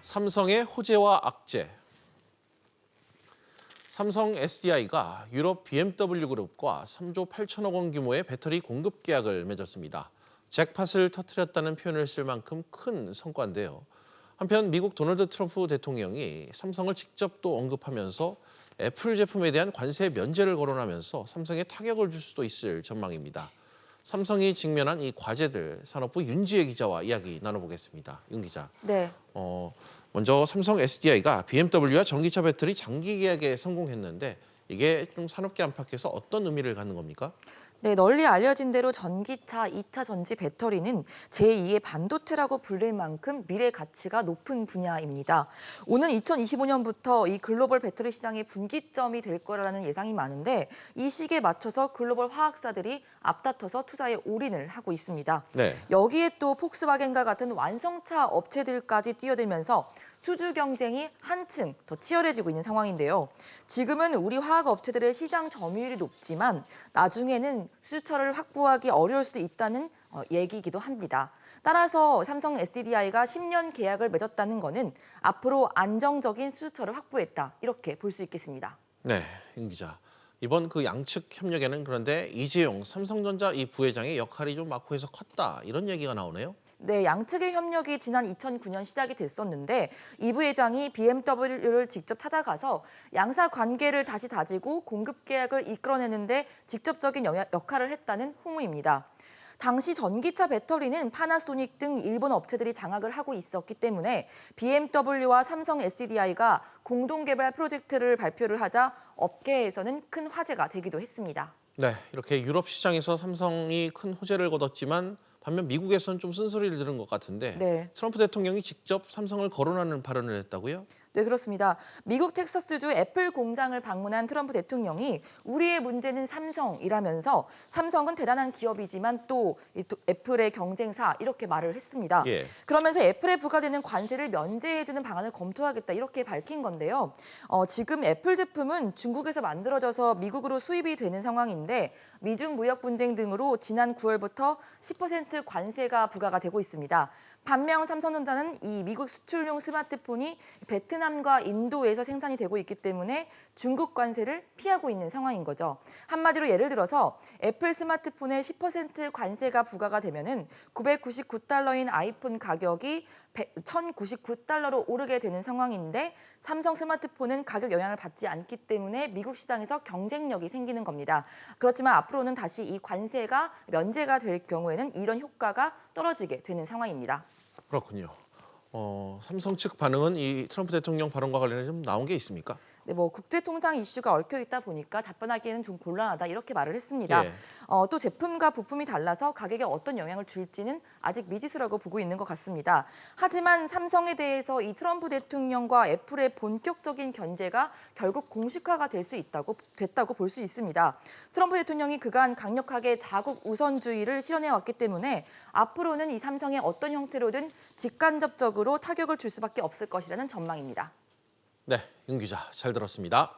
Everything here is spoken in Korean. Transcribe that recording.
삼성의 호재와 악재. 삼성 SDI가 유럽 BMW 그룹과 3조 8천억 원 규모의 배터리 공급 계약을 맺었습니다. 잭팟을 터뜨렸다는 표현을 쓸 만큼 큰 성과인데요. 한편 미국 도널드 트럼프 대통령이 삼성을 직접 또 언급하면서 애플 제품에 대한 관세 면제를 거론하면서 삼성에 타격을 줄 수도 있을 전망입니다. 삼성이 직면한 이 과제들 산업부 윤지혜 기자와 이야기 나눠보겠습니다. 윤 기자. 네. 먼저 삼성 SDI가 BMW와 전기차 배터리 장기 계약에 성공했는데 이게 좀 산업계 안팎에서 어떤 의미를 갖는 겁니까? 네, 널리 알려진 대로 전기차 2차 전지 배터리는 제2의 반도체라고 불릴 만큼 미래 가치가 높은 분야입니다. 오는 2025년부터 이 글로벌 배터리 시장의 분기점이 될 거라는 예상이 많은데 이 시기에 맞춰서 글로벌 화학사들이 앞다퉈서 투자에 올인을 하고 있습니다. 네. 여기에 또 폭스바겐과 같은 완성차 업체들까지 뛰어들면서 수주 경쟁이 한층 더 치열해지고 있는 상황인데요. 지금은 우리 화학 업체들의 시장 점유율이 높지만 나중에는 수주처를 확보하기 어려울 수도 있다는 얘기이기도 합니다. 따라서 삼성 SDI가 10년 계약을 맺었다는 것은 앞으로 안정적인 수주처를 확보했다 이렇게 볼 수 있겠습니다. 네, 윤 기자. 이번 그 양측 협력에는 그런데 이재용 삼성전자 이 부회장의 역할이 좀 막후에서 컸다 이런 얘기가 나오네요. 네, 양측의 협력이 지난 2009년 시작이 됐었는데 이 부회장이 BMW를 직접 찾아가서 양사 관계를 다시 다지고 공급 계약을 이끌어내는데 직접적인 역할을 했다는 후문입니다. 당시 전기차 배터리는 파나소닉 등 일본 업체들이 장악을 하고 있었기 때문에 BMW와 삼성 SDI가 공동 개발 프로젝트를 발표를 하자 업계에서는 큰 화제가 되기도 했습니다. 네, 이렇게 유럽 시장에서 삼성이 큰 호재를 거뒀지만 반면 미국에서는 좀 쓴소리를 들은 것 같은데 네. 트럼프 대통령이 직접 삼성을 거론하는 발언을 했다고요? 네, 그렇습니다. 미국 텍사스주 애플 공장을 방문한 트럼프 대통령이 우리의 문제는 삼성이라면서 삼성은 대단한 기업이지만 또 애플의 경쟁사 이렇게 말을 했습니다. 예. 그러면서 애플에 부과되는 관세를 면제해주는 방안을 검토하겠다 이렇게 밝힌 건데요. 지금 애플 제품은 중국에서 만들어져서 미국으로 수입이 되는 상황인데 미중 무역 분쟁 등으로 지난 9월부터 10% 관세가 부과가 되고 있습니다. 반면 삼성전자는 이 미국 수출용 스마트폰이 베트남과 인도에서 생산이 되고 있기 때문에 중국 관세를 피하고 있는 상황인 거죠. 한마디로 예를 들어서 애플 스마트폰에 10% 관세가 부과가 되면은 $999인 아이폰 가격이 $1,099로 오르게 되는 상황인데 삼성 스마트폰은 가격 영향을 받지 않기 때문에 미국 시장에서 경쟁력이 생기는 겁니다. 그렇지만 앞으로는 다시 이 관세가 면제가 될 경우에는 이런 효과가 떨어지게 되는 상황입니다. 그렇군요. 삼성 측 반응은 이 트럼프 대통령 발언과 관련해서 좀 나온 게 있습니까? 네, 국제 통상 이슈가 얽혀 있다 보니까 답변하기에는 좀 곤란하다 이렇게 말을 했습니다. 예. 또 제품과 부품이 달라서 가격에 어떤 영향을 줄지는 아직 미지수라고 보고 있는 것 같습니다. 하지만 삼성에 대해서 이 트럼프 대통령과 애플의 본격적인 견제가 결국 공식화가 됐다고 볼 수 있습니다. 트럼프 대통령이 그간 강력하게 자국 우선주의를 실현해왔기 때문에 앞으로는 이 삼성에 어떤 형태로든 직간접적으로 타격을 줄 수밖에 없을 것이라는 전망입니다. 네, 윤 기자 잘 들었습니다.